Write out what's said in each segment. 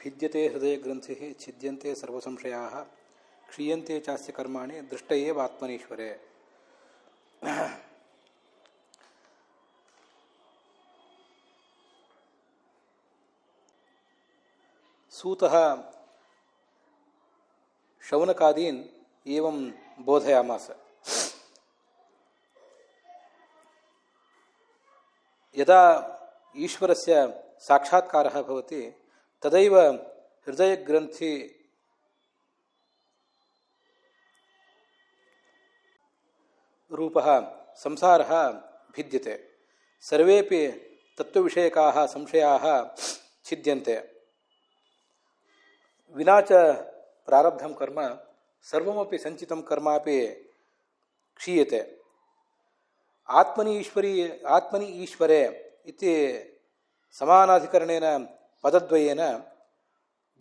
ಭಿದ್ಯತೆ ಹೃದಯ ಗ್ರಂಥಿ ಛಿದ್ಯಂತೆ ಸರ್ವಸಂಶಯಾ ಕ್ಷೀಯಂತೆ ಚಾಸ್ಯ ಕರ್ಮಾಣಿ ದೃಷ್ಟ ಏವ ಆತ್ಮನೀಶ್ವರೇ. सूतः शौनकादीन् एवं बोधयामास. यदा ईश्वरस्य साक्षात्कारः भवति तदैव हृदयग्रन्थि रूपः संसारः भिद्यते. सर्वेपि तत्त्वविषयकाः संशयाः छिद्यन्ते. विना च प्रारब्धं कर्म सर्वमपि संचितं कर्मापि क्षीयते. आत्मनि ईश्वरे इति समानाधिकरणेन पदद्वयेन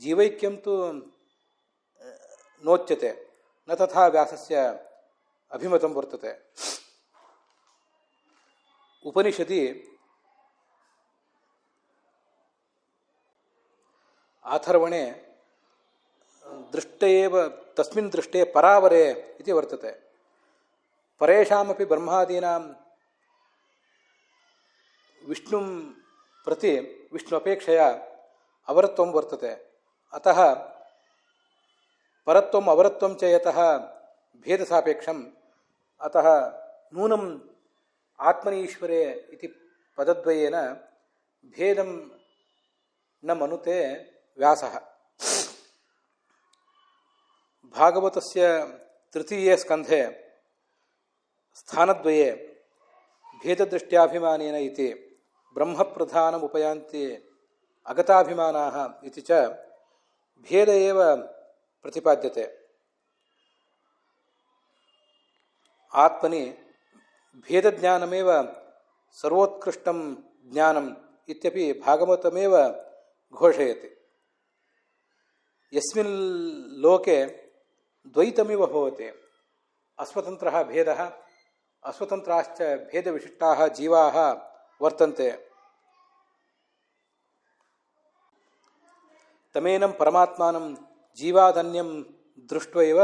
जीवैक्यं तु नोच्यते, न तथा व्यासस्य अभिमतं वर्तते. उपनिषदि आथर्वणे दृष्टे एव तस्मिन् दृष्टे परावरे इति वर्तते. परेषामपि ब्रह्मादीनां विष्णुं प्रति विष्णुअपेक्षया अवरत्वं वर्तते. अतः परत्वम् अवरत्वं च यतः भेदसापेक्षम् अतः नूनम् आत्मनीश्वरे इति पदद्वयेन भेदं न मनुते व्यासः. भागवतस्य तृतीये स्कन्धे स्थानद्वये भेददृष्ट्याभिमानेन इति ब्रह्मप्रधानमुपयान्ति अगताभिमानाः इति च भेद एव प्रतिपाद्यते. आत्मनि भेदज्ञानमेव सर्वोत्कृष्टं ज्ञानम् इत्यपि भागवतमेव घोषयति. यस्मिन् लोके द्वैतमिव भवति. अस्वतन्त्रः भेदः, अस्वतन्त्राश्च भेदविशिष्टाः जीवाः वर्तन्ते. तमेनं परमात्मानं जीवादन्यं दृष्ट्वैव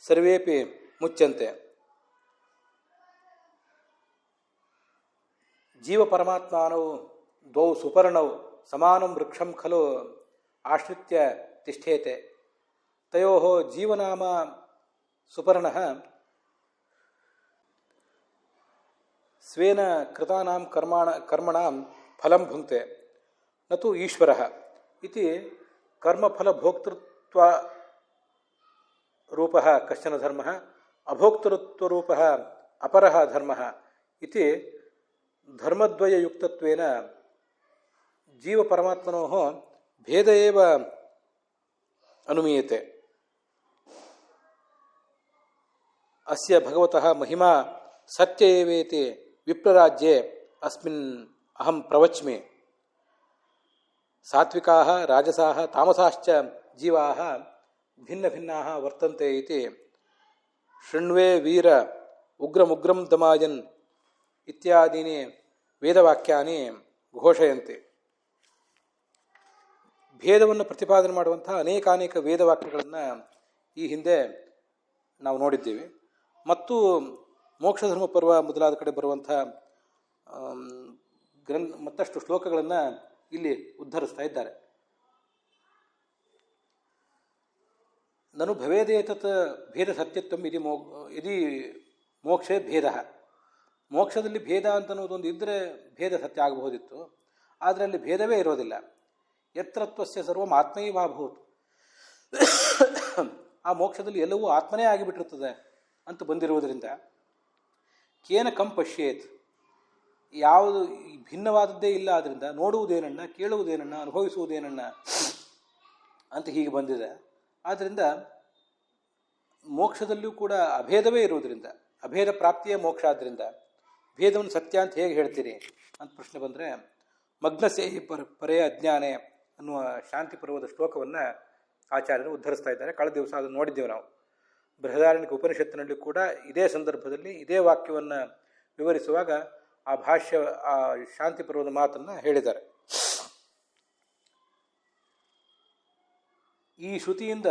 सर्वेपि मुच्यन्ते. जीवपरमात्मानौ द्वौ सुपर्णौ समानं वृक्षं खलु आश्रित्य तिष्ठेते. तयोः जीवनाम सुपर्णः स्वेन कृतानां कर्मणां फलं भुङ्क्ते, न तु ईश्वरः इति कर्मफलभोक्तृत्वरूपः कश्चन धर्मः, अभोक्तृत्वरूपः अपरः धर्मः इति धर्मद्वययुक्तत्वेन जीवपरमात्मनोः भेद एव अनुमीयते. अस्य भगवतः महिमा सत्य एवेति विप्रराज्ये अस्मिन् अहं प्रवच्मि. सात्विकाः राजसाः तामसाश्च जीवाः भिन्नभिन्नाः वर्तन्ते इति शृण्वे वीर उग्रमुग्रं दमायन् इत्यादीनि ವೇದವಾಕ್ಯಾನಿ ಘೋಷಯಂತೆ. ಭೇದವನ್ನು ಪ್ರತಿಪಾದನೆ ಮಾಡುವಂತಹ ಅನೇಕಾನೇಕ ವೇದವಾಕ್ಯಗಳನ್ನು ಈ ಹಿಂದೆ ನಾವು ನೋಡಿದ್ದೀವಿ. ಮತ್ತು ಮೋಕ್ಷಧರ್ಮ ಪರ್ವ ಮೊದಲಾದ ಕಡೆ ಬರುವಂಥ ಮತ್ತಷ್ಟು ಶ್ಲೋಕಗಳನ್ನು ಇಲ್ಲಿ ಉದ್ಧರಿಸ್ತಾ ಇದ್ದಾರೆ. ನನು ಭವೇದೇತತ್ ಭೇದ ಸತ್ಯತ್ವಂ ಇದಿ ಮೋಕ್ಷೇ ಭೇದ. ಮೋಕ್ಷದಲ್ಲಿ ಭೇದ ಅಂತನ್ನೋದೊಂದು ಇದ್ದರೆ ಭೇದ ಸತ್ಯ ಆಗಬಹುದಿತ್ತು, ಆದರೆ ಅಲ್ಲಿ ಭೇದವೇ ಇರೋದಿಲ್ಲ. ಯತ್ರತ್ವಸ್ಯ ಸರ್ವಂ ಆತ್ಮೈವಾಭೂತ್. ಆ ಮೋಕ್ಷದಲ್ಲಿ ಎಲ್ಲವೂ ಆತ್ಮನೇ ಆಗಿಬಿಟ್ಟಿರ್ತದೆ ಅಂತ ಬಂದಿರುವುದರಿಂದ ಕೇನ ಕಂ ಪಶ್ಯೇತ್, ಯಾವುದು ಭಿನ್ನವಾದದ್ದೇ ಇಲ್ಲ. ಆದ್ದರಿಂದ ನೋಡುವುದೇನನ್ನ, ಕೇಳುವುದೇನನ್ನ, ಅನುಭವಿಸುವುದೇನನ್ನ ಅಂತ ಹೀಗೆ ಬಂದಿದೆ. ಆದ್ದರಿಂದ ಮೋಕ್ಷದಲ್ಲೂ ಕೂಡ ಅಭೇದವೇ ಇರುವುದರಿಂದ, ಅಭೇದ ಪ್ರಾಪ್ತಿಯೇ ಮೋಕ್ಷ. ಆದ್ದರಿಂದ ಭೇದವನ್ನು ಸತ್ಯ ಅಂತ ಹೇಗೆ ಹೇಳ್ತೀರಿ ಅಂತ ಪ್ರಶ್ನೆ ಬಂದರೆ, ಮಗ್ನಸೇಹಿ ಪರೇ ಅಜ್ಞಾನೇ ಅನ್ನುವ ಶಾಂತಿ ಪರ್ವದ ಶ್ಲೋಕವನ್ನು ಆಚಾರ್ಯರು ಉದ್ಧರಿಸ್ತಾ ಇದ್ದಾರೆ. ಕಳೆದ ದಿವಸ ಅದನ್ನು ನೋಡಿದ್ದೇವೆ ನಾವು. ಬೃಹದಾರಣ್ಯಕ ಉಪನಿಷತ್ತಿನಲ್ಲಿ ಕೂಡ ಇದೇ ಸಂದರ್ಭದಲ್ಲಿ ಇದೇ ವಾಕ್ಯವನ್ನು ವಿವರಿಸುವಾಗ ಆ ಭಾಷ್ಯ, ಆ ಶಾಂತಿ ಪರ್ವದ ಮಾತನ್ನು ಹೇಳಿದ್ದಾರೆ. ಈ ಶ್ರುತಿಯಿಂದ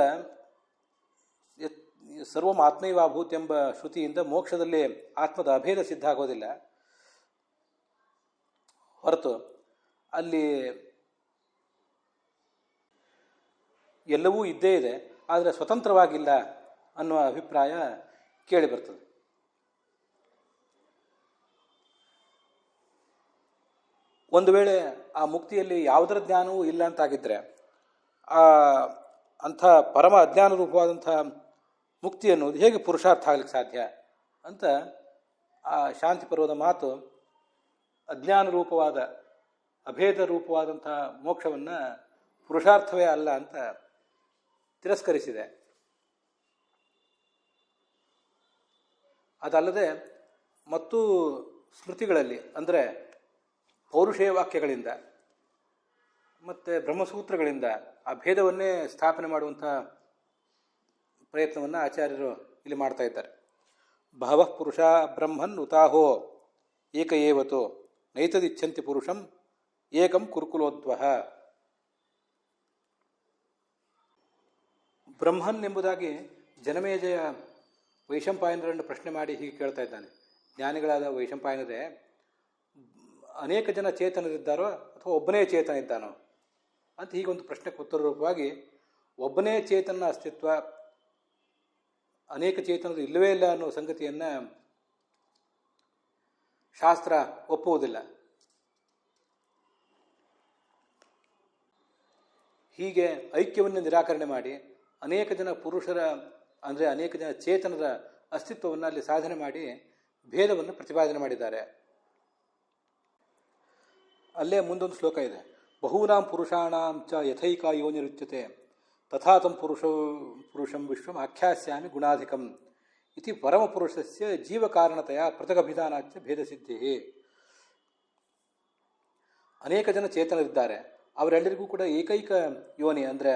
ಸರ್ವಂ ಆತ್ಮೈವಾಭೂತ್ ಎಂಬ ಶ್ರುತಿಯಿಂದ ಮೋಕ್ಷದಲ್ಲಿ ಆತ್ಮದ ಅಭೇದ ಸಿದ್ಧ ಆಗೋದಿಲ್ಲ. ಹೊರತು ಅಲ್ಲಿ ಎಲ್ಲವೂ ಇದ್ದೇ ಇದೆ, ಆದರೆ ಸ್ವತಂತ್ರವಾಗಿಲ್ಲ ಅನ್ನುವ ಅಭಿಪ್ರಾಯ ಕೇಳಿಬರ್ತದೆ. ಒಂದು ವೇಳೆ ಆ ಮುಕ್ತಿಯಲ್ಲಿ ಯಾವುದರ ಜ್ಞಾನವೂ ಇಲ್ಲ ಅಂತಾಗಿದ್ದರೆ ಅಂಥ ಪರಮ ಅಜ್ಞಾನ ರೂಪವಾದಂಥ ಮುಕ್ತಿ ಅನ್ನೋದು ಹೇಗೆ ಪುರುಷಾರ್ಥ ಆಗಲಿಕ್ಕೆ ಸಾಧ್ಯ ಅಂತ ಆ ಶಾಂತಿ ಪರ್ವದ ಮಾತು ಅಜ್ಞಾನ ರೂಪವಾದ ಅಭೇದ ರೂಪವಾದಂಥ ಮೋಕ್ಷವನ್ನು ಪುರುಷಾರ್ಥವೇ ಅಲ್ಲ ಅಂತ ತಿರಸ್ಕರಿಸಿದೆ. ಅದಲ್ಲದೆ ಮತ್ತು ಸ್ಮೃತಿಗಳಲ್ಲಿ ಅಂದರೆ ಪೌರುಷೇಯ ವಾಕ್ಯಗಳಿಂದ ಮತ್ತು ಬ್ರಹ್ಮಸೂತ್ರಗಳಿಂದ ಆ ಭೇದವನ್ನೇ ಸ್ಥಾಪನೆ ಮಾಡುವಂಥ ಪ್ರಯತ್ನವನ್ನು ಆಚಾರ್ಯರು ಇಲ್ಲಿ ಮಾಡ್ತಾ ಇದ್ದಾರೆ. ಬಹವಃ ಪುರುಷ ಬ್ರಹ್ಮನ್ ಉತಾಹೋ ಏಕ ಏವತೋ ನೈತದಿಚ್ಛಂತಿ ಪುರುಷಂ ಏಕಂ ಕುರುಕುಲೋದ್ವಹ. ಬ್ರಹ್ಮನ್ ಎಂಬುದಾಗಿ ಜನಮೇಜಯ ವೈಶಂಪಾಯನರನ್ನು ಪ್ರಶ್ನೆ ಮಾಡಿ ಹೀಗೆ ಕೇಳ್ತಾ ಇದ್ದಾನೆ. ಜ್ಞಾನಿಗಳಾದ ವೈಶಂಪಾಯನರೇ, ಅನೇಕ ಜನ ಚೇತನರಿದ್ದಾರೋ ಅಥವಾ ಒಬ್ಬನೇ ಚೇತನ ಇದ್ದಾನೋ ಅಂತ ಹೀಗೊಂದು ಪ್ರಶ್ನೆಗೆ ಉತ್ತರ ರೂಪವಾಗಿ ಒಬ್ಬನೇ ಚೇತನ ಅಸ್ತಿತ್ವ, ಅನೇಕ ಚೇತನರು ಇಲ್ಲವೇ ಇಲ್ಲ ಅನ್ನೋ ಸಂಗತಿಯನ್ನು ಶಾಸ್ತ್ರ ಒಪ್ಪುವುದಿಲ್ಲ. ಹೀಗೆ ಐಕ್ಯವನ್ನು ನಿರಾಕರಣೆ ಮಾಡಿ ಅನೇಕ ಜನ ಪುರುಷರ ಅಂದರೆ ಅನೇಕ ಜನ ಚೇತನರ ಅಸ್ತಿತ್ವವನ್ನು ಅಲ್ಲಿ ಸಾಧನೆ ಮಾಡಿ ಭೇದವನ್ನು ಪ್ರತಿಪಾದನೆ ಮಾಡಿದ್ದಾರೆ. ಅಲ್ಲೇ ಮುಂದೊಂದು ಶ್ಲೋಕ ಇದೆ. ಬಹೂನಾಂ ಪುರುಷಾಣಾಂ ಚ ಯಥೈಕ ಯೋನಿರುಚ್ಯತೆ ತಥಾತಂ ಪುರುಷಂ ವಿಶ್ವಂ ಆಖ್ಯಾಸ್ಯಾಮಿ ಗುಣಾಧಿಕಂ ಇತಿ ಪರಮಪುರುಷಸ್ಯ ಜೀವಕಾರಣತೆಯ ಪೃಥಗಭಿಧಾನಾಚ ಭೇದಸಿದ್ಧಿ. ಅನೇಕ ಜನ ಚೇತನರಿದ್ದಾರೆ, ಅವರೆಲ್ಲರಿಗೂ ಕೂಡ ಏಕೈಕ ಯೋನಿ ಅಂದರೆ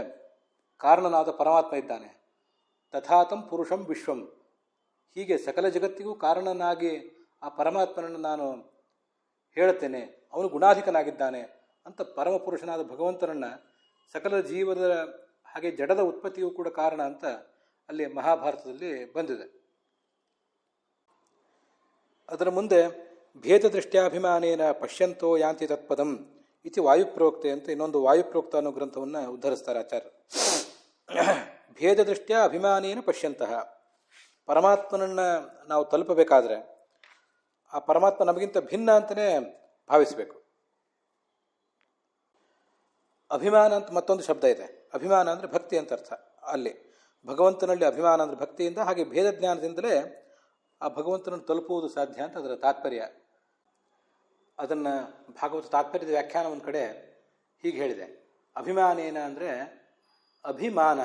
ಕಾರಣನಾದ ಪರಮಾತ್ಮ ಇದ್ದಾನೆ. ತಥಾತಂ ಪುರುಷಂ ವಿಶ್ವಂ, ಹೀಗೆ ಸಕಲ ಜಗತ್ತಿಗೂ ಕಾರಣನಾಗಿ ಆ ಪರಮಾತ್ಮನನ್ನು ನಾನು ಹೇಳುತ್ತೇನೆ, ಅವನು ಗುಣಾಧಿಕನಾಗಿದ್ದಾನೆ ಅಂತ ಪರಮಪುರುಷನಾದ ಭಗವಂತನನ್ನು ಸಕಲ ಜೀವದ ಹಾಗೆ ಜಡದ ಉತ್ಪತ್ತಿಯೂ ಕೂಡ ಕಾರಣ ಅಂತ ಅಲ್ಲಿ ಮಹಾಭಾರತದಲ್ಲಿ ಬಂದಿದೆ. ಅದರ ಮುಂದೆ ಭೇದ ದೃಷ್ಟ್ಯಾಭಿಮಾನೇನ ಪಶ್ಯಂತೋ ಯಾಂತಿ ತತ್ಪದಂ ಇತಿ ವಾಯುಪ್ರೋಕ್ತೆ ಅಂತ ಇನ್ನೊಂದು ವಾಯುಪ್ರೋಕ್ತ ಅನ್ನೋ ಗ್ರಂಥವನ್ನು ಉದ್ಧರಿಸ್ತಾರೆ ಆಚಾರ್ಯರು. ಭೇದ ದೃಷ್ಟ್ಯ ಅಭಿಮಾನೇನ ಪಶ್ಯಂತಹ, ಪರಮಾತ್ಮನನ್ನು ನಾವು ತಲುಪಬೇಕಾದ್ರೆ ಆ ಪರಮಾತ್ಮ ನಮಗಿಂತ ಭಿನ್ನ ಅಂತಲೇ ಭಾವಿಸಬೇಕು. ಅಭಿಮಾನ ಅಂತ ಮತ್ತೊಂದು ಶಬ್ದ ಇದೆ. ಅಭಿಮಾನ ಅಂದರೆ ಭಕ್ತಿ ಅಂತ ಅರ್ಥ. ಅಲ್ಲಿ ಭಗವಂತನಲ್ಲಿ ಅಭಿಮಾನ ಅಂದರೆ ಭಕ್ತಿಯಿಂದ, ಹಾಗೆ ಭೇದ ಜ್ಞಾನದಿಂದಲೇ ಆ ಭಗವಂತನನ್ನು ತಲುಪುವುದು ಸಾಧ್ಯ ಅಂತ ಅದರ ತಾತ್ಪರ್ಯ. ಅದನ್ನು ಭಾಗವತ ತಾತ್ಪರ್ಯದ ವ್ಯಾಖ್ಯಾನ ಒಂದು ಕಡೆ ಹೀಗೆ ಹೇಳಿದೆ. ಅಭಿಮಾನೇನ ಅಂದರೆ ಅಭಿಮಾನ,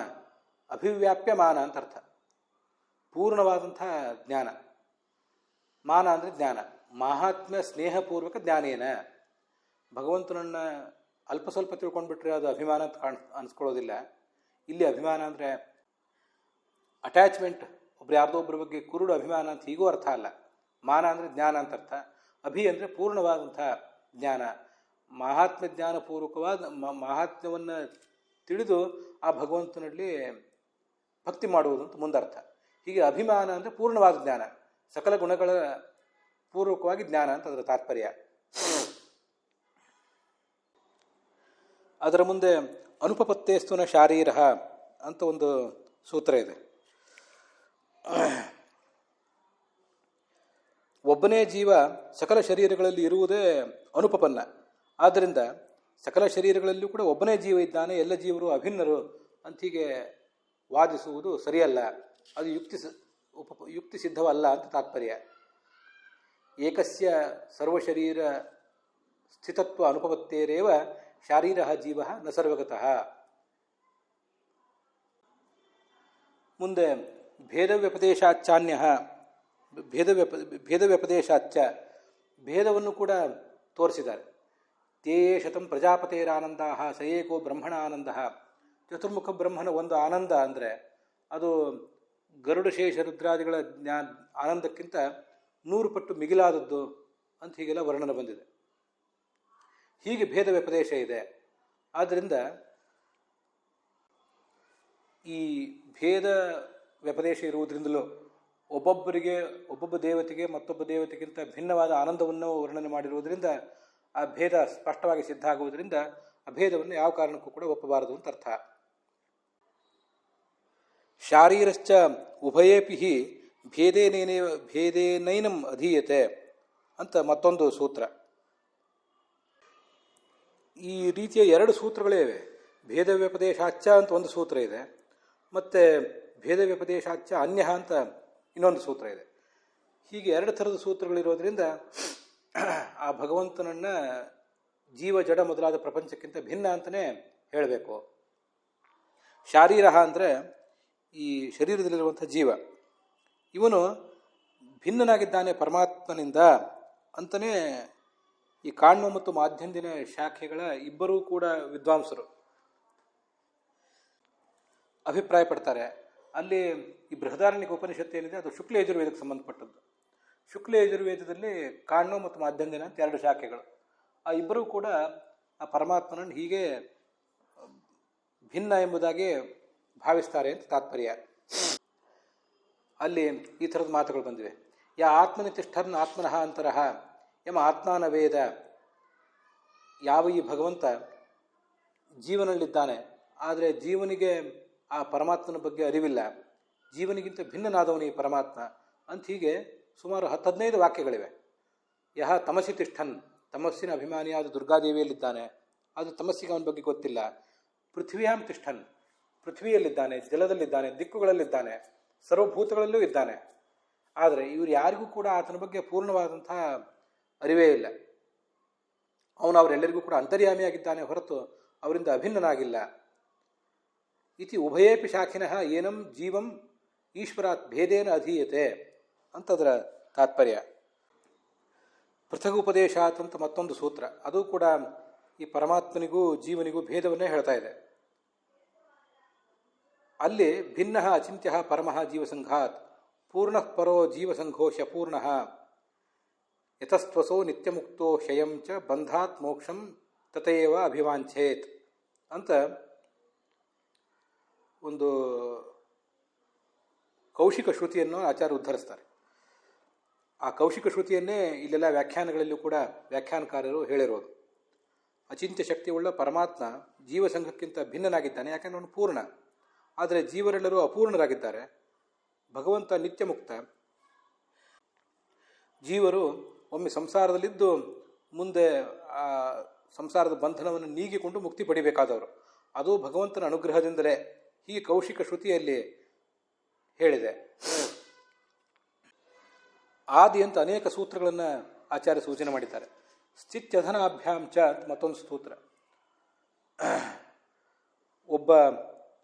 ಅಭಿವ್ಯಾಪ್ಯಮಾನ ಅಂತ ಅರ್ಥ, ಪೂರ್ಣವಾದಂಥ ಜ್ಞಾನ. ಮಾನ ಅಂದರೆ ಜ್ಞಾನ, ಮಾಹಾತ್ಮ್ಯ ಸ್ನೇಹಪೂರ್ವಕ ಜ್ಞಾನೇನ. ಭಗವಂತನನ್ನು ಅಲ್ಪ ಸ್ವಲ್ಪ ತಿಳ್ಕೊಂಡ್ಬಿಟ್ರೆ ಅದು ಅಭಿಮಾನ ಅಂತ ಅನಿಸ್ಕೊಳ್ಳೋದಿಲ್ಲ. ಇಲ್ಲಿ ಅಭಿಮಾನ ಅಂದರೆ ಅಟ್ಯಾಚ್ಮೆಂಟ್, ಒಬ್ರು ಯಾರ್ದೋ ಒಬ್ಬರ ಬಗ್ಗೆ ಕುರುಡು ಅಭಿಮಾನ ಅಂತ ಹೀಗೂ ಅರ್ಥ ಅಲ್ಲ. ಮಾನ ಅಂದರೆ ಜ್ಞಾನ ಅಂತ ಅರ್ಥ. ಅಭಿ ಅಂದರೆ ಪೂರ್ಣವಾದಂಥ ಜ್ಞಾನ, ಮಾಹಾತ್ಮ್ಯ ಜ್ಞಾನಪೂರ್ವಕವಾದ ಮಾಹಾತ್ಮ್ಯವನ್ನು ತಿಳಿದು ಆ ಭಗವಂತನಲ್ಲಿ ಭಕ್ತಿ ಮಾಡುವುದು ಅಂತ ಮುಂದರ್ಥ. ಹೀಗೆ ಅಭಿಮಾನ ಅಂದರೆ ಪೂರ್ಣವಾದ ಜ್ಞಾನ, ಸಕಲ ಗುಣಗಳ ಪೂರ್ವಕವಾಗಿ ಜ್ಞಾನ ಅಂತ ಅದರ ತಾತ್ಪರ್ಯ. ಅದರ ಮುಂದೆ ಅನುಪಪತ್ತೇಸ್ತುನ ಶಾರೀರ ಅಂತ ಒಂದು ಸೂತ್ರ ಇದೆ. ಒಬ್ಬನೇ ಜೀವ ಸಕಲ ಶರೀರಗಳಲ್ಲಿ ಇರುವುದೇ ಅನುಪಪನ್ನ. ಆದ್ದರಿಂದ ಸಕಲ ಶರೀರಗಳಲ್ಲೂ ಕೂಡ ಒಬ್ಬನೇ ಜೀವ ಇದ್ದಾನೆ, ಎಲ್ಲ ಜೀವರು ಅಭಿನ್ನರು ಅಂತ ಹೀಗೆ ವಾದಿಸುವುದು ಸರಿಯಲ್ಲ, ಅದು ಯುಕ್ತಿ ಸಿದ್ಧವಲ್ಲ ಅಂತ ತಾತ್ಪರ್ಯ. ಏಕಸ್ಯ ಸರ್ವಶರೀರ ಸ್ಥಿತತ್ವ ಅನುಪಪತ್ತೇರೇವ ಶಾರೀರ ಜೀವ ನ ಸರ್ವಗತಃ. ಮುಂದೆ ಭೇದವ್ಯಪದೇಶಾಚ್ಚಾನ್ಯ, ಭೇದವ್ಯಪದೇಶಾಚ್ಚ, ಭೇದವನ್ನು ಕೂಡ ತೋರಿಸಿದ್ದಾರೆ. ತೇ ಶತಂ ಪ್ರಜಾಪತೇರಾನಂದ ಸ ಏಕೋ ಬ್ರಹ್ಮಣ ಆನಂದ. ಚತುರ್ಮುಖ ಬ್ರಹ್ಮನ ಒಂದು ಆನಂದ ಅಂದರೆ ಅದು ಗರುಡಶೇಷ ರುದ್ರಾದಿಗಳ ಆನಂದಕ್ಕಿಂತ 100 ಪಟ್ಟು ಮಿಗಿಲಾದದ್ದು ಅಂತ ಹೀಗೆಲ್ಲ ವರ್ಣನೆ ಬಂದಿದೆ. ಹೀಗೆ ಭೇದ ವ್ಯಪದೇಶ ಇದೆ. ಆದ್ದರಿಂದ ಈ ಭೇದ ವ್ಯಪದೇಶ ಇರುವುದರಿಂದಲೂ ಒಬ್ಬೊಬ್ಬ ದೇವತೆಗೆ ಮತ್ತೊಬ್ಬ ದೇವತೆಗಿಂತ ಭಿನ್ನವಾದ ಆನಂದವನ್ನು ವರ್ಣನೆ ಮಾಡಿರುವುದರಿಂದ ಆ ಭೇದ ಸ್ಪಷ್ಟವಾಗಿ ಸಿದ್ಧ ಆಗುವುದರಿಂದ ಅಭೇದವನ್ನು ಯಾವ ಕಾರಣಕ್ಕೂ ಕೂಡ ಒಪ್ಪಬಾರದು ಅಂತ ಅರ್ಥ. ಶಾರೀರಶ್ಚ ಉಭಯೇಪಿ ಭೇದೇನೈನಂ ಅಧೀಯತೆ ಅಂತ ಮತ್ತೊಂದು ಸೂತ್ರ. ಈ ರೀತಿಯ ಎರಡು ಸೂತ್ರಗಳೇ ಇವೆ. ಭೇದ ವ್ಯಪದೇಶಾಚ್ಯ ಅಂತ ಒಂದು ಸೂತ್ರ ಇದೆ, ಮತ್ತು ಭೇದ ವ್ಯಪದೇಶಾಚ್ಯ ಅನ್ಯ ಅಂತ ಇನ್ನೊಂದು ಸೂತ್ರ ಇದೆ. ಹೀಗೆ ಎರಡು ಥರದ ಸೂತ್ರಗಳಿರೋದ್ರಿಂದ ಆ ಭಗವಂತನನ್ನು ಜೀವ ಜಡ ಮೊದಲಾದ ಪ್ರಪಂಚಕ್ಕಿಂತ ಭಿನ್ನ ಅಂತಲೇ ಹೇಳಬೇಕು. ಶಾರೀರ ಅಂದರೆ ಈ ಶರೀರದಲ್ಲಿರುವಂಥ ಜೀವ, ಇವನು ಭಿನ್ನನಾಗಿದ್ದಾನೆ ಪರಮಾತ್ಮನಿಂದ ಅಂತಲೇ ಈ ಕಾಣ್ವ ಮತ್ತು ಮಾಧ್ಯಂದಿನ ಶಾಖೆಗಳ ಇಬ್ಬರೂ ಕೂಡ ವಿದ್ವಾಂಸರು ಅಭಿಪ್ರಾಯ ಪಡ್ತಾರೆ. ಅಲ್ಲಿ ಈ ಬೃಹದಾರಣ್ಯಕ ಉಪನಿಷತ್ತು ಏನಿದೆ ಅದು ಶುಕ್ಲ ಯಜುರ್ವೇದಕ್ಕೆ ಸಂಬಂಧಪಟ್ಟದ್ದು. ಶುಕ್ಲ ಯಜುರ್ವೇದದಲ್ಲಿ ಕಾಣ್ವ ಮತ್ತು ಮಾಧ್ಯಂದಿನ ಅಂತ ಎರಡು ಶಾಖೆಗಳು. ಆ ಇಬ್ಬರೂ ಕೂಡ ಆ ಪರಮಾತ್ಮನನ್ನು ಹೀಗೆ ಭಿನ್ನ ಎಂಬುದಾಗಿ ಭಾವಿಸ್ತಾರೆ ಅಂತ ತಾತ್ಪರ್ಯ. ಅಲ್ಲಿ ಈ ಥರದ ಮಾತುಗಳು ಬಂದಿವೆ. ಯಾ ಆತ್ಮನಿ ತಿಷ್ಠರ್ನ ಆತ್ಮನಃ ಅಂತರಃ ಯಮ ಆತ್ಮಾನ ವೇದ. ಯಾವ ಈ ಭಗವಂತ ಜೀವನಲ್ಲಿದ್ದಾನೆ, ಆದರೆ ಜೀವನಿಗೆ ಆ ಪರಮಾತ್ಮನ ಬಗ್ಗೆ ಅರಿವಿಲ್ಲ, ಜೀವನಿಗಿಂತ ಭಿನ್ನನಾದವನು ಈ ಪರಮಾತ್ಮ ಅಂತ ಹೀಗೆ ಸುಮಾರು 10-15 ವಾಕ್ಯಗಳಿವೆ. ಯಹ ತಮಸಿ ತಿಷ್ಠನ್, ತಮಸ್ಸಿನ ಅಭಿಮಾನಿಯಾದ ದುರ್ಗಾದೇವಿಯಲ್ಲಿದ್ದಾನೆ, ಅದು ತಮಸ್ಸಿಗೆ ಅವನ ಬಗ್ಗೆ ಗೊತ್ತಿಲ್ಲ. ಪೃಥ್ವಿಯಾಂ ತಿಷ್ಠನ್, ಪೃಥ್ವಿಯಲ್ಲಿದ್ದಾನೆ, ಜಲದಲ್ಲಿದ್ದಾನೆ, ದಿಕ್ಕುಗಳಲ್ಲಿದ್ದಾನೆ, ಸರ್ವಭೂತಗಳಲ್ಲೂ ಇದ್ದಾನೆ. ಆದರೆ ಇವರು ಯಾರಿಗೂ ಕೂಡ ಆತನ ಬಗ್ಗೆ ಪೂರ್ಣವಾದಂಥ ಅರಿವೇ ಇಲ್ಲ. ಅವನು ಅವರೆಲ್ಲರಿಗೂ ಕೂಡ ಅಂತರ್ಯಾಮಿಯಾಗಿದ್ದಾನೆ ಹೊರತು ಅವರಿಂದ ಅಭಿನ್ನನಾಗಿಲ್ಲ. ಇತಿ ಉಭಯೇಪಿ ಶಾಖಿನಃ ಏನಂ ಜೀವಂ ಈಶ್ವರಾತ್ ಭೇದೇನ ಅಧೀಯತೆ ಅಂತದರ ತಾತ್ಪರ್ಯ. ಪೃಥಗ್ ಉಪದೇಶಾತ್ ಅಂತ ಮತ್ತೊಂದು ಸೂತ್ರ, ಅದು ಕೂಡ ಈ ಪರಮಾತ್ಮನಿಗೂ ಜೀವನಿಗೂ ಭೇದವನ್ನೇ ಹೇಳ್ತಾ ಇದೆ. ಅಲ್ಲಿ ಭಿನ್ನ ಅಚಿಂತ್ಯ ಪರಮಃ ಜೀವಸಂಘಾತ್ ಪೂರ್ಣಃ ಪರೋ ಜೀವಸಂಘೋಷ ಪೂರ್ಣಃ ಯತಸ್ತ್ವಸೋ ನಿತ್ಯಮುಕ್ತೋ ಶಯಂ ಚ ಬಂಧಾತ್ ಮೋಕ್ಷಂ ತತಯೇವ ಅಭಿವಾಂಛೇತ್ ಅಂತ ಒಂದು ಕೌಶಿಕ ಶ್ರುತಿಯನ್ನು ಆಚಾರ್ಯ ಉದ್ಧರಿಸ್ತಾರೆ. ಆ ಕೌಶಿಕ ಶ್ರುತಿಯನ್ನೇ ಇಲ್ಲೆಲ್ಲ ವ್ಯಾಖ್ಯಾನಗಳಲ್ಲೂ ಕೂಡ ವ್ಯಾಖ್ಯಾನಕಾರರು ಹೇಳಿರೋದು. ಅಚಿಂತ್ಯ ಶಕ್ತಿಯುಳ್ಳ ಪರಮಾತ್ಮ ಜೀವಸಂಘಕ್ಕಿಂತ ಭಿನ್ನನಾಗಿದ್ದಾನೆ, ಯಾಕೆಂದ್ರೆ ಅವನು ಪೂರ್ಣ. ಆದರೆ ಜೀವರೆಲ್ಲರೂ ಅಪೂರ್ಣರಾಗಿದ್ದಾರೆ. ಭಗವಂತ ನಿತ್ಯ ಮುಕ್ತ. ಜೀವರು ಒಮ್ಮೆ ಸಂಸಾರದಲ್ಲಿದ್ದು ಮುಂದೆ ಆ ಸಂಸಾರದ ಬಂಧನವನ್ನು ನೀಗಿಕೊಂಡು ಮುಕ್ತಿ ಪಡಿಬೇಕಾದವರು. ಅದು ಭಗವಂತನ ಅನುಗ್ರಹದಿಂದಲೇ. ಹೀಗೆ ಕೌಶಿಕ ಶ್ರುತಿಯಲ್ಲಿ ಹೇಳಿದೆ. ಆದಿ ಅಂತ ಅನೇಕ ಸೂತ್ರಗಳನ್ನು ಆಚಾರ್ಯ ಸೂಚನೆ ಮಾಡಿದ್ದಾರೆ. ಸ್ಥಿತ್ಯಧನಾಭ್ಯಾಂ ಚ ಅಂತ ಮತ್ತೊಂದು ಸೂತ್ರ. ಒಬ್ಬ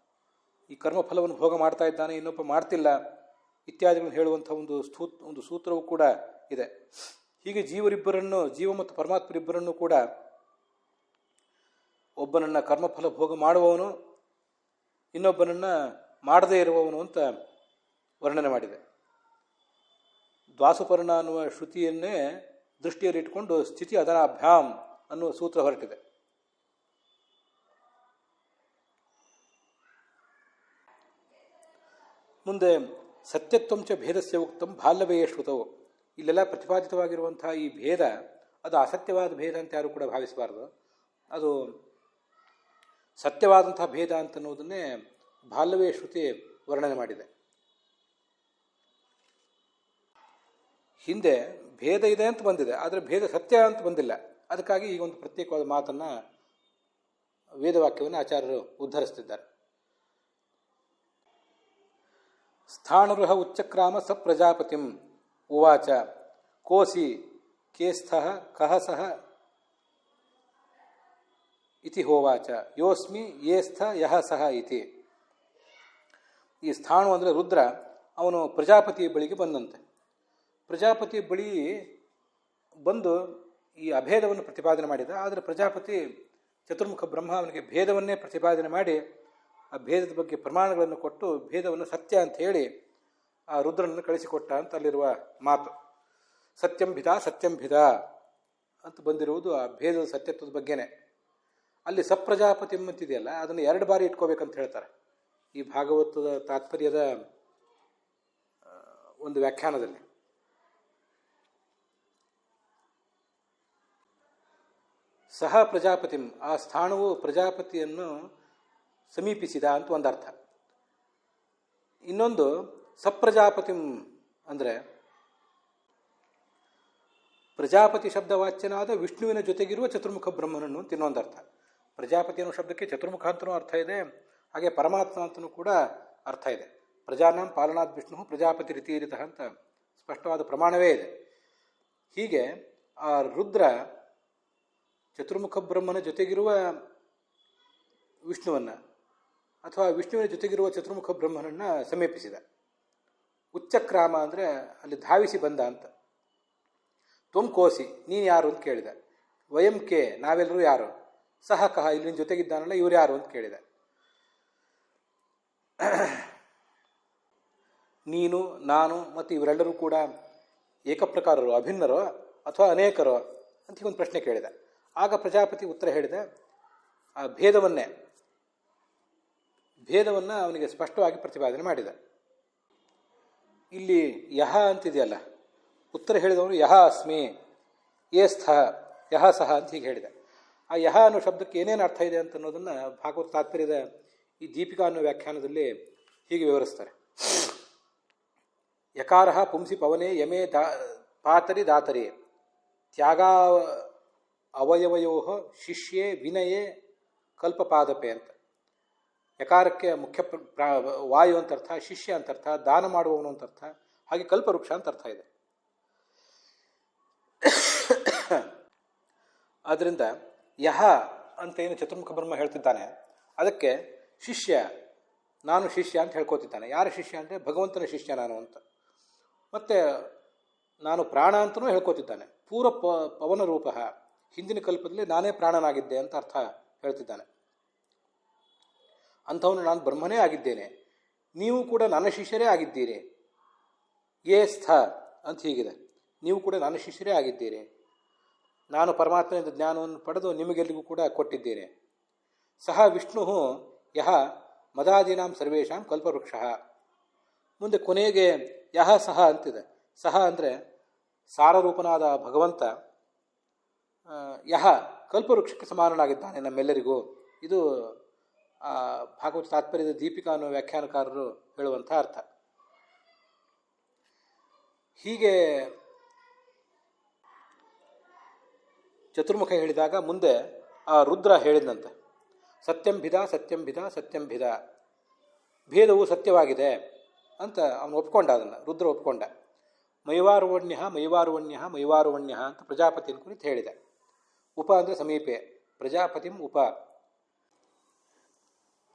ಈ ಕರ್ಮಫಲವನ್ನು ಭೋಗ ಮಾಡ್ತಾ ಇದ್ದಾನೆ, ಇನ್ನೊಬ್ಬ ಮಾಡ್ತಿಲ್ಲ ಇತ್ಯಾದಿಗಳನ್ನು ಹೇಳುವಂಥ ಒಂದು ಸೂತ್ರವೂ ಕೂಡ ಇದೆ. ಹೀಗೆ ಜೀವರಿಬ್ಬರನ್ನು, ಜೀವ ಮತ್ತು ಪರಮಾತ್ಮರಿಬ್ಬರನ್ನು ಕೂಡ ಒಬ್ಬನನ್ನು ಕರ್ಮಫಲ ಭೋಗ ಮಾಡುವವನು, ಇನ್ನೊಬ್ಬನನ್ನು ಮಾಡದೇ ಇರುವವನು ಅಂತ ವರ್ಣನೆ ಮಾಡಿದೆ. ದ್ವಾಸುಪರ್ಣ ಅನ್ನುವ ಶ್ರುತಿಯನ್ನೇ ದೃಷ್ಟಿಯಲ್ಲಿಟ್ಟುಕೊಂಡು ಸ್ಥಿತಿ ಅಧನಾಭ್ಯಾಂ ಅನ್ನುವ ಸೂತ್ರ ಹೊರಟಿದೆ. ಮುಂದೆ ಸತ್ಯತ್ವಂಚ ಭೇದಸ್ಯ ಉಕ್ತಂ ಬಾಲ್ಯವೇ ಶ್ರುತವು. ಇಲ್ಲೆಲ್ಲ ಪ್ರತಿಪಾದಿತವಾಗಿರುವಂಥ ಈ ಭೇದ ಅದು ಅಸತ್ಯವಾದ ಭೇದ ಅಂತ ಯಾರು ಕೂಡ ಭಾವಿಸಬಾರ್ದು. ಅದು ಸತ್ಯವಾದಂಥ ಭೇದ ಅಂತನ್ನುವುದನ್ನೇ ಬಾಲ್ಯವೇ ಶ್ರುತಿ ವರ್ಣನೆ ಮಾಡಿದೆ. ಹಿಂದೆ ಭೇದ ಇದೆ ಅಂತ ಬಂದಿದೆ, ಆದರೆ ಭೇದ ಸತ್ಯ ಅಂತ ಬಂದಿಲ್ಲ. ಅದಕ್ಕಾಗಿ ಈಗ ಒಂದು ಪ್ರತ್ಯೇಕವಾದ ಮಾತನ್ನು, ವೇದವಾಕ್ಯವನ್ನು ಆಚಾರ್ಯರು ಉದ್ಧರಿಸ್ತಿದ್ದಾರೆ. ಸ್ಥಾಣುರಹ ಉಚ್ಚಕ್ರಾಮ ಸ ಪ್ರಜಾಪತಿಂ ಉವಾಚ ಕೋಸಿ ಕೇಸ್ಥಃ ಕಹ ಸಹ ಇತಿ ಹೋವಾಚ ಯೋಸ್ಮಿ ಯೇಸ್ಥ ಯಹ ಸಹ ಇತಿ. ಈ ಸ್ಥಾಣು ಅಂದರೆ ರುದ್ರ, ಅವನು ಪ್ರಜಾಪತಿಯ ಬಳಿಗೆ ಬಂದಂತೆ. ಪ್ರಜಾಪತಿ ಬಳಿ ಬಂದು ಈ ಅಭೇದವನ್ನು ಪ್ರತಿಪಾದನೆ ಮಾಡಿದ. ಆದರೆ ಪ್ರಜಾಪತಿ ಚತುರ್ಮುಖ ಬ್ರಹ್ಮ ಅವನಿಗೆ ಭೇದವನ್ನೇ ಪ್ರತಿಪಾದನೆ ಮಾಡಿ ಆ ಭೇದದ ಬಗ್ಗೆ ಪ್ರಮಾಣಗಳನ್ನು ಕೊಟ್ಟು ಭೇದವನ್ನು ಸತ್ಯ ಅಂತ ಹೇಳಿ ಆ ರುದ್ರನನ್ನು ಕಳಿಸಿಕೊಟ್ಟ ಅಂತ ಅಲ್ಲಿರುವ ಮಾತು. ಸತ್ಯಂಭಿದ ಅಂತ ಬಂದಿರುವುದು ಆ ಭೇದದ ಸತ್ಯತ್ವದ ಬಗ್ಗೆನೇ. ಅಲ್ಲಿ ಸಪ್ರಜಾಪತಿ ಅಂತಿದೆಯಲ್ಲ, ಅದನ್ನು 2 ಬಾರಿ ಇಟ್ಕೋಬೇಕಂತ ಹೇಳ್ತಾರೆ. ಈ ಭಾಗವತದ ತಾತ್ಪರ್ಯದ ಒಂದು ವ್ಯಾಖ್ಯಾನದಲ್ಲಿ. ಸಹ ಪ್ರಜಾಪತಿಂ, ಆ ಸ್ಥಾನವು ಪ್ರಜಾಪತಿಯನ್ನು ಸಮೀಪಿಸಿದ ಅಂತ ಒಂದರ್ಥ. ಇನ್ನೊಂದು ಸಪ್ರಜಾಪತಿಂ ಅಂದರೆ ಪ್ರಜಾಪತಿ ಶಬ್ದವಾಚ್ಯನಾದ ವಿಷ್ಣುವಿನ ಜೊತೆಗಿರುವ ಚತುರ್ಮುಖ ಬ್ರಹ್ಮನನ್ನು ಅಂತ ಇನ್ನೊಂದರ್ಥ. ಪ್ರಜಾಪತಿ ಅನ್ನೋ ಶಬ್ದಕ್ಕೆ ಚತುರ್ಮುಖ ಅಂತನೂ ಅರ್ಥ ಇದೆ, ಹಾಗೆ ಪರಮಾತ್ಮ ಅಂತನೂ ಕೂಡ ಅರ್ಥ ಇದೆ. ಪ್ರಜಾನಾಂ ಪಾಲನಾದ್ ವಿಷ್ಣು ಪ್ರಜಾಪತಿ ರೀತಿರಿತ ಅಂತ ಸ್ಪಷ್ಟವಾದ ಪ್ರಮಾಣವೇ ಇದೆ. ಹೀಗೆ ಆ ರುದ್ರ ಚತುರ್ಮುಖ ಬ್ರಹ್ಮನ ಜೊತೆಗಿರುವ ವಿಷ್ಣುವನ್ನು ಅಥವಾ ವಿಷ್ಣುವಿನ ಜೊತೆಗಿರುವ ಚತುರ್ಮುಖ ಬ್ರಹ್ಮನನ್ನು ಸಮೀಪಿಸಿದ. ಉಚ್ಚಕ್ರಾಮ ಅಂದರೆ ಅಲ್ಲಿ ಧಾವಿಸಿ ಬಂದ ಅಂತ. ತ್ವಂ ಕೋಸಿ, ನೀನು ಯಾರು ಅಂತ ಕೇಳಿದ. ವಯಂ ಕೆ, ನಾವೆಲ್ಲರೂ ಯಾರು. ಸಹ ಕಹ, ಇಲ್ಲಿನ ಜೊತೆಗಿದ್ದಾನಲ್ಲ ಇವ್ರು ಯಾರು ಅಂತ ಕೇಳಿದ. ನೀನು, ನಾನು ಮತ್ತು ಇವರೆಲ್ಲರೂ ಕೂಡ ಏಕಪ್ರಕಾರರೋ, ಅಭಿನ್ನರೋ ಅಥವಾ ಅನೇಕರೋ ಅಂತ ಒಂದು ಪ್ರಶ್ನೆ ಕೇಳಿದ. ಆಗ ಪ್ರಜಾಪತಿ ಉತ್ತರ ಹೇಳಿದ. ಆ ಭೇದವನ್ನು ಅವನಿಗೆ ಸ್ಪಷ್ಟವಾಗಿ ಪ್ರತಿಪಾದನೆ ಮಾಡಿದ. ಇಲ್ಲಿ ಯಹ ಅಂತಿದೆಯಲ್ಲ, ಉತ್ತರ ಹೇಳಿದವನು ಯಹ ಅಸ್ಮಿ ಯೇ ಸ್ಥಃ ಯಹ ಸಹ ಅಂತ ಹೀಗೆ ಹೇಳಿದ. ಆ ಯಹ ಅನ್ನೋ ಶಬ್ದಕ್ಕೆ ಏನೇನು ಅರ್ಥ ಇದೆ ಅಂತ ಅನ್ನೋದನ್ನು ಭಾಗವತ ತಾತ್ಪರ್ಯದ ಈ ದೀಪಿಕಾ ಅನ್ನೋ ವ್ಯಾಖ್ಯಾನದಲ್ಲಿ ಹೀಗೆ ವಿವರಿಸ್ತಾರೆ. ಯಕಾರ ಪುಂಸಿ ಪವನೆ ಯಮೇ ಪಾತರಿ ದಾತರಿ ತ್ಯಾಗ ಅವಯವಯೋ ಶಿಷ್ಯೇ ವಿನಯೇ ಕಲ್ಪಪಾದಪೆ ಅಂತ. ಯಕಾರಕ್ಕೆ ಮುಖ್ಯ ವಾಯು ಅಂತ ಅರ್ಥ, ಶಿಷ್ಯ ಅಂತ ಅರ್ಥ, ದಾನ ಮಾಡುವವನು ಅಂತ ಅರ್ಥ, ಹಾಗೆ ಕಲ್ಪವೃಕ್ಷ ಅಂತ ಅರ್ಥ ಇದೆ. ಆದ್ದರಿಂದ ಯಹ ಅಂತ ಏನು ಚತುರ್ಮುಖ ಬ್ರಹ್ಮ ಹೇಳ್ತಿದ್ದಾನೆ, ಅದಕ್ಕೆ ಶಿಷ್ಯ, ನಾನು ಶಿಷ್ಯ ಅಂತ ಹೇಳ್ಕೊತಿದ್ದಾನೆ. ಯಾರ ಶಿಷ್ಯ ಅಂದರೆ ಭಗವಂತನ ಶಿಷ್ಯ ನಾನು ಅಂತ. ಮತ್ತು ನಾನು ಪ್ರಾಣ ಅಂತಲೂ ಹೇಳ್ಕೊತಿದ್ದಾನೆ. ಪೂರ್ವ ಪವನ ರೂಪ, ಹಿಂದಿನ ಕಲ್ಪದಲ್ಲಿ ನಾನೇ ಪ್ರಾಣನಾಗಿದ್ದೆ ಅಂತ ಅರ್ಥ ಹೇಳ್ತಿದ್ದಾನೆ. ಅಂಥವನು ನಾನು ಬ್ರಹ್ಮನೇ ಆಗಿದ್ದೇನೆ, ನೀವು ಕೂಡ ನನ್ನ ಶಿಷ್ಯರೇ ಆಗಿದ್ದೀರಿ. ಯೇ ಸ್ಥ ಅಂತ ಹೀಗಿದೆ, ನೀವು ಕೂಡ ನನ್ನ ಶಿಷ್ಯರೇ ಆಗಿದ್ದೀರಿ. ನಾನು ಪರಮಾತ್ಮನಿಂದ ಜ್ಞಾನವನ್ನು ಪಡೆದು ನಿಮಗೆಲ್ಲಿಗೂ ಕೂಡ ಕೊಟ್ಟಿದ್ದೇನೆ. ಸಹ ವಿಷ್ಣು ಯಹ ಮದಾದೀನಾಂ ಸರ್ವೇಷಾಂ ಕಲ್ಪವೃಕ್ಷ. ಮುಂದೆ ಕೊನೆಗೆ ಯಹ ಸಹ ಅಂತಿದೆ. ಸಹ ಅಂದರೆ ಸಾರರೂಪನಾದ ಭಗವಂತ ಯಹ ಕಲ್ಪವೃಕ್ಷಕ್ಕೆ ಸಮಾನನಾಗಿದ್ದಾನೆ ನಮ್ಮೆಲ್ಲರಿಗೂ. ಇದು ಭಾಗವತ ತಾತ್ಪರ್ಯದ ದೀಪಿಕಾ ಅನ್ನೋ ವ್ಯಾಖ್ಯಾನಕಾರರು ಹೇಳುವಂಥ ಅರ್ಥ. ಹೀಗೆ ಚತುರ್ಮುಖ ಹೇಳಿದಾಗ ಮುಂದೆ ಆ ರುದ್ರ ಹೇಳಿದಂತೆ ಸತ್ಯಂಭಿದ ಸತ್ಯಂಭಿದ ಸತ್ಯಂಭಿದ, ಭೇದವು ಸತ್ಯವಾಗಿದೆ ಅಂತ ಅವನು ಒಪ್ಕೊಂಡ. ಅದನ್ನು ರುದ್ರ ಒಪ್ಕೊಂಡ. ಮೈವಾರುವಣ್ಯ ಮೈವಾರುವಣ್ಯ ಮೈವಾರುವಣ್ಯ ಅಂತ ಪ್ರಜಾಪತಿನ ಕುರಿತು ಹೇಳಿದೆ. ಉಪ ಅಂದರೆ ಸಮೀಪೆ, ಪ್ರಜಾಪತಿಂ ಉಪ,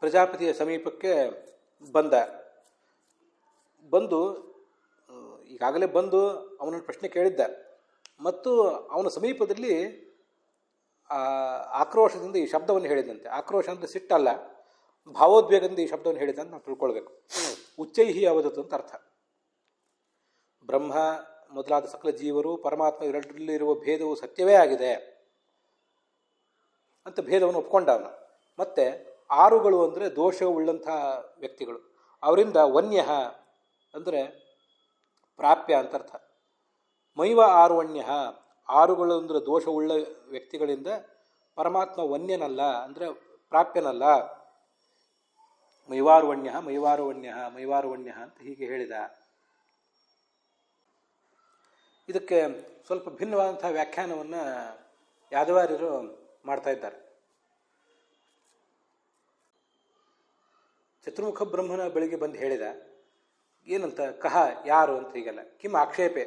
ಪ್ರಜಾಪತಿಯ ಸಮೀಪಕ್ಕೆ ಬಂದು ಈಗಾಗಲೇ ಬಂದು ಅವನನ್ನು ಪ್ರಶ್ನೆ ಕೇಳಿದ್ದ. ಮತ್ತು ಅವನ ಸಮೀಪದಲ್ಲಿ ಆಕ್ರೋಶದಿಂದ ಈ ಶಬ್ದವನ್ನು ಹೇಳಿದಂತೆ. ಆಕ್ರೋಶ ಅಂದರೆ ಸಿಟ್ಟಲ್ಲ, ಭಾವೋದ್ವೇಗದಿಂದ ಈ ಶಬ್ದವನ್ನು ಹೇಳಿದಂತೆ ನಾವು ತಿಳ್ಕೊಳ್ಬೇಕು. ಉಚ್ಚೈಹಿ ಅವಧತು ಅಂತ ಅರ್ಥ. ಬ್ರಹ್ಮ ಮೊದಲಾದ ಸಕಲ ಜೀವರು ಪರಮಾತ್ಮ ಇವರಲ್ಲಿರುವ ಭೇದವು ಸತ್ಯವೇ ಆಗಿದೆ ಅಂತ ಭೇದವನ್ನು ಒಪ್ಕೊಂಡ ಅವನು. ಮತ್ತು ಆರುಗಳು ಅಂದರೆ ದೋಷವುಳ್ಳಂಥ ವ್ಯಕ್ತಿಗಳು, ಅವರಿಂದ ವನ್ಯ ಅಂದರೆ ಪ್ರಾಪ್ಯ ಅಂತ ಅರ್ಥ. ಮೈವ ಆರುವಣ್ಯ, ಆರುಗಳು ಅಂದರೆ ದೋಷವುಳ್ಳ ವ್ಯಕ್ತಿಗಳಿಂದ ಪರಮಾತ್ಮ ವನ್ಯನಲ್ಲ ಅಂದರೆ ಪ್ರಾಪ್ಯನಲ್ಲ. ಮೈವಾರುವಣ್ಯ ಮೈವಾರುವಣ್ಯ ಮೈವಾರುವಣ್ಯ ಅಂತ ಹೀಗೆ ಹೇಳಿದ. ಇದಕ್ಕೆ ಸ್ವಲ್ಪ ಭಿನ್ನವಾದಂಥ ವ್ಯಾಖ್ಯಾನವನ್ನು ಯಾದವಾರ್ಯರು ಮಾಡ್ತಾ ಇದ್ದಾರೆ. ಚತುರ್ಮುಖ ಬ್ರಹ್ಮನ ಬಳಿಗೆ ಬಂದು ಹೇಳಿದ. ಏನಂತ? ಕಹ ಯಾರು ಅಂತ ಹೀಗೆಲ್ಲ. ಕಿಮ್ ಆಕ್ಷೇಪೆ,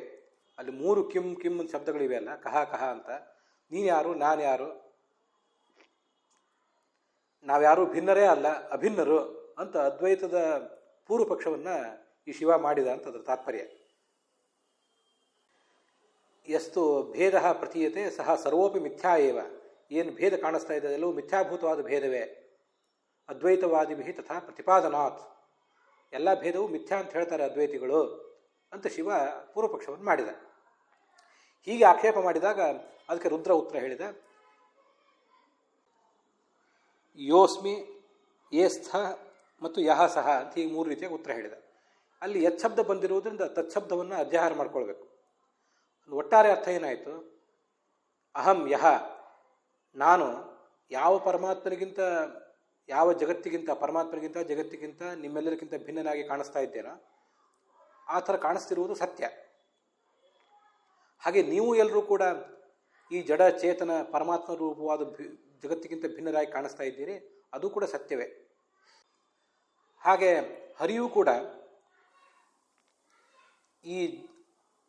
ಅಲ್ಲಿ 3 ಕಿಮ್ ಶಬ್ದಗಳಿವೆ ಅಲ್ಲ, ಕಹ ಕಹ ಅಂತ. ನೀನು ಯಾರು, ನಾನು ಯಾರು, ನಾವ್ಯಾರೂ ಭಿನ್ನರೇ ಅಲ್ಲ, ಅಭಿನ್ನರು ಅಂತ ಅದ್ವೈತದ ಪೂರ್ವ ಪಕ್ಷವನ್ನು ಈ ಶಿವ ಮಾಡಿದ ಅಂತ ಅದರ ತಾತ್ಪರ್ಯ. ಎಷ್ಟು ಭೇದ ಪ್ರತೀಯತೆ ಸಹ ಸರ್ವೋಪಿ ಮಿಥ್ಯಾ ಏವ. ಏನು ಭೇದ ಕಾಣಿಸ್ತಾ ಇದೆ ಎಲ್ಲವೂ ಮಿಥ್ಯಾಭೂತವಾದ ಭೇದವೇ. ಅದ್ವೈತವಾದಿಭಿ ತಥಾ ಪ್ರತಿಪಾದನಾತ್, ಎಲ್ಲ ಭೇದವು ಮಿಥ್ಯಾ ಅಂತ ಹೇಳ್ತಾರೆ ಅದ್ವೈತಿಗಳು ಅಂತ ಶಿವ ಪೂರ್ವಪಕ್ಷವನ್ನು ಮಾಡಿದ. ಹೀಗೆ ಆಕ್ಷೇಪ ಮಾಡಿದಾಗ ಅದಕ್ಕೆ ರುದ್ರ ಉತ್ತರ ಹೇಳಿದ. ಯೋಸ್ಮಿ ಯೇ ಸ್ಥ ಮತ್ತು ಯಹ ಸಹ ಅಂತ ಹೀಗೆ 3 ರೀತಿಯಾಗಿ ಉತ್ತರ ಹೇಳಿದ. ಅಲ್ಲಿ ಯತ್ ಶಬ್ದ ಬಂದಿರುವುದರಿಂದ ತತ್ಶಬ್ದವನ್ನು ಅಧ್ಯಾಹಾರ ಮಾಡ್ಕೊಳ್ಬೇಕು. ಒಟ್ಟಾರೆ ಅರ್ಥ ಏನಾಯಿತು? ಅಹಂ ಯಹ, ನಾನು ಯಾವ ಪರಮಾತ್ಮನಿಗಿಂತ, ಯಾವ ಜಗತ್ತಿಗಿಂತ, ಪರಮಾತ್ಮನಿಗಿಂತ ಜಗತ್ತಿಗಿಂತ ನಿಮ್ಮೆಲ್ಲರಿಗಿಂತ ಭಿನ್ನನಾಗಿ ಕಾಣಿಸ್ತಾ ಇದ್ದೇನೋ ಆ ಥರ ಕಾಣಿಸ್ತಿರುವುದು ಸತ್ಯ. ಹಾಗೆ ನೀವು ಎಲ್ಲರೂ ಕೂಡ ಈ ಜಡ ಚೇತನ ಪರಮಾತ್ಮ ರೂಪವಾದ ಜಗತ್ತಿಗಿಂತ ಭಿನ್ನರಾಗಿ ಕಾಣಿಸ್ತಾ ಇದ್ದೀರಿ, ಅದು ಕೂಡ ಸತ್ಯವೇ. ಹಾಗೆ ಹರಿಯೂ ಕೂಡ ಈ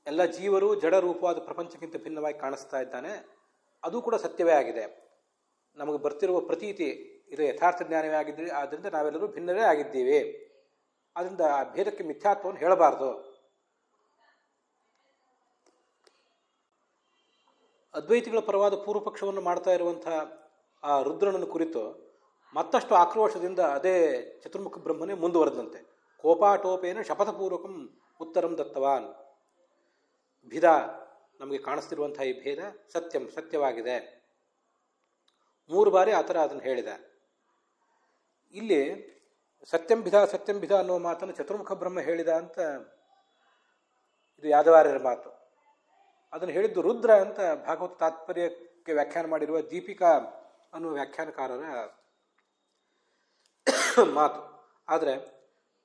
ಎಲ್ಲ ಜೀವರು ಜಡ ರೂಪವಾದ ಪ್ರಪಂಚಕ್ಕಿಂತ ಭಿನ್ನವಾಗಿ ಕಾಣಿಸ್ತಾ ಇದ್ದಾನೆ, ಅದು ಕೂಡ ಸತ್ಯವೇ ಆಗಿದೆ. ನಮಗೆ ಬರ್ತಿರುವ ಪ್ರತೀತಿ ಇದು ಯಥಾರ್ಥ ಜ್ಞಾನವೇ ಆಗಿದ್ದರೆ, ಆದ್ದರಿಂದ ನಾವೆಲ್ಲರೂ ಭಿನ್ನರೇ ಆಗಿದ್ದೀವಿ. ಆದ್ದರಿಂದ ಆ ಭೇದಕ್ಕೆ ಮಿಥ್ಯಾತ್ವವನ್ನು ಹೇಳಬಾರ್ದು. ಅದ್ವೈತಿಗಳ ಪರವಾದ ಪೂರ್ವ ಪಕ್ಷವನ್ನು ಮಾಡ್ತಾ ಇರುವಂತಹ ಆ ರುದ್ರನನ್ನು ಕುರಿತು ಮತ್ತಷ್ಟು ಆಕ್ರೋಶದಿಂದ ಅದೇ ಚತುರ್ಮುಖ ಬ್ರಹ್ಮನೇ ಮುಂದುವರೆದಂತೆ. ಕೋಪಾಟೋಪೇನ ಶಪಥಪೂರ್ವಕಂ ಉತ್ತರಂ ದತ್ತವಾನ್. ಭಿದ, ನಮಗೆ ಕಾಣಿಸ್ತಿರುವಂತಹ ಈ ಭೇದ ಸತ್ಯಂ, ಸತ್ಯವಾಗಿದೆ. 3 ಬಾರಿ ಆ ಥರ ಅದನ್ನು ಹೇಳಿದ. ಇಲ್ಲಿ ಸತ್ಯಂ ಭಿದ ಅನ್ನುವ ಮಾತನ್ನು ಚತುರ್ಮುಖ ಬ್ರಹ್ಮ ಹೇಳಿದ ಅಂತ ಇದು ಯಾದವಾರ್ಯರ ಮಾತು. ಅದನ್ನು ಹೇಳಿದ್ದು ರುದ್ರ ಅಂತ ಭಾಗವತ ತಾತ್ಪರ್ಯಕ್ಕೆ ವ್ಯಾಖ್ಯಾನ ಮಾಡಿರುವ ದೀಪಿಕಾ ಅನ್ನುವ ವ್ಯಾಖ್ಯಾನಕಾರರ ಮಾತು. ಆದರೆ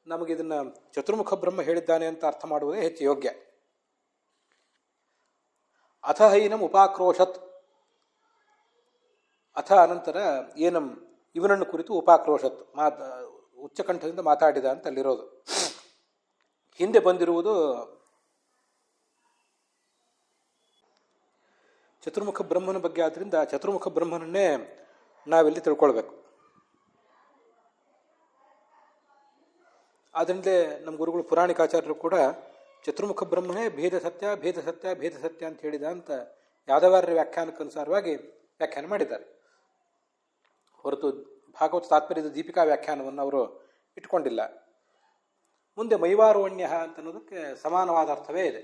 ನಮಗಿದನ್ನು ಚತುರ್ಮುಖ ಬ್ರಹ್ಮ ಹೇಳಿದ್ದಾನೆ ಅಂತ ಅರ್ಥ ಮಾಡುವುದೇ ಹೆಚ್ಚು ಯೋಗ್ಯ. ಅಥ ಹೈನಂ ಉಪಾಕ್ರೋಶತ್, ಅಥ ಅನಂತರ ಏನಂ ಇವನನ್ನು ಕುರಿತು ಉಪಾಕ್ರೋಶತ್ ಉಚ್ಚಕಂಠದಿಂದ ಮಾತಾಡಿದ ಅಂತ ಅಲ್ಲಿರೋದು. ಹಿಂದೆ ಬಂದಿರುವುದು ಚತುರ್ಮುಖ ಬ್ರಹ್ಮನ ಬಗ್ಗೆ. ಆದ್ದರಿಂದ ಚತುರ್ಮುಖ ಬ್ರಹ್ಮನನ್ನೇ ನಾವೆಲ್ಲಿ ತಿಳ್ಕೊಳ್ಬೇಕು. ಆದ್ದರಿಂದಲೇ ನಮ್ಮ ಗುರುಗಳು ಪುರಾಣಿಕಾಚಾರ್ಯರು ಕೂಡ ಚತುರ್ಮುಖ ಬ್ರಹ್ಮನೇ ಭೇದ ಸತ್ಯ ಭೇದ ಸತ್ಯ ಭೇದ ಸತ್ಯ ಅಂತ ಹೇಳಿದ ಅಂತ ಯಾದವಾರ್ಯರ ವ್ಯಾಖ್ಯಾನಕ್ಕನುಸಾರವಾಗಿ ವ್ಯಾಖ್ಯಾನ ಮಾಡಿದ್ದಾರೆ. ಹೊರತು ಭಾಗವತ ತಾತ್ಪರ್ಯದ ದೀಪಿಕಾ ವ್ಯಾಖ್ಯಾನವನ್ನು ಅವರು ಇಟ್ಕೊಂಡಿಲ್ಲ. ಮುಂದೆ ಮೈವಾರೋಣ್ಯ ಅಂತ ಅನ್ನೋದಕ್ಕೆ ಸಮಾನವಾದ ಅರ್ಥವೇ ಇದೆ.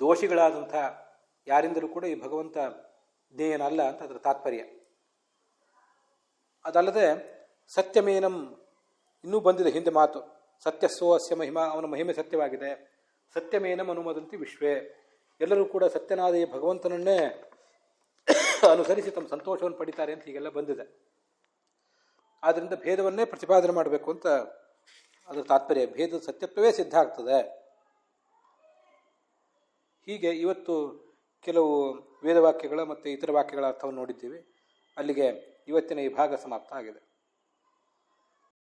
ದೋಷಿಗಳಾದಂಥ ಯಾರಿಂದಲೂ ಕೂಡ ಈ ಭಗವಂತ ಜ್ಞೇಯನಲ್ಲ ಅಂತ ಅದರ ತಾತ್ಪರ್ಯ. ಅದಲ್ಲದೆ ಸತ್ಯಮೇನಂ ಇನ್ನೂ ಬಂದಿದೆ ಹಿಂದೆ ಮಾತು. ಸತ್ಯಸ್ಸೋ ಅಸ್ಯ ಮಹಿಮಾ, ಅವನ ಮಹಿಮೆ ಸತ್ಯವಾಗಿದೆ. ಸತ್ಯಮೇನಂ ಅನುಮದಂತಿ ವಿಶ್ವೇ, ಎಲ್ಲರೂ ಕೂಡ ಸತ್ಯನಾದ ಈ ಭಗವಂತನನ್ನೇ ಅನುಸರಿಸಿ ತಮ್ಮ ಸಂತೋಷವನ್ನು ಪಡಿತಾರೆ ಅಂತ ಹೀಗೆಲ್ಲ ಬಂದಿದೆ. ಆದ್ದರಿಂದ ಭೇದವನ್ನೇ ಪ್ರತಿಪಾದನೆ ಮಾಡಬೇಕು ಅಂತ ಅದರ ತಾತ್ಪರ್ಯ. ಭೇದದ ಸತ್ಯತ್ವವೇ ಸಿದ್ಧ ಆಗ್ತದೆ. ಹೀಗೆ ಇವತ್ತು ಕೆಲವು ವೇದವಾಕ್ಯಗಳ ಮತ್ತು ಇತರ ವಾಕ್ಯಗಳ ಅರ್ಥವನ್ನು ನೋಡಿದ್ದೀವಿ. ಅಲ್ಲಿಗೆ ಇವತ್ತಿನ ಈ ಭಾಗ ಸಮಾಪ್ತ ಆಗಿದೆ.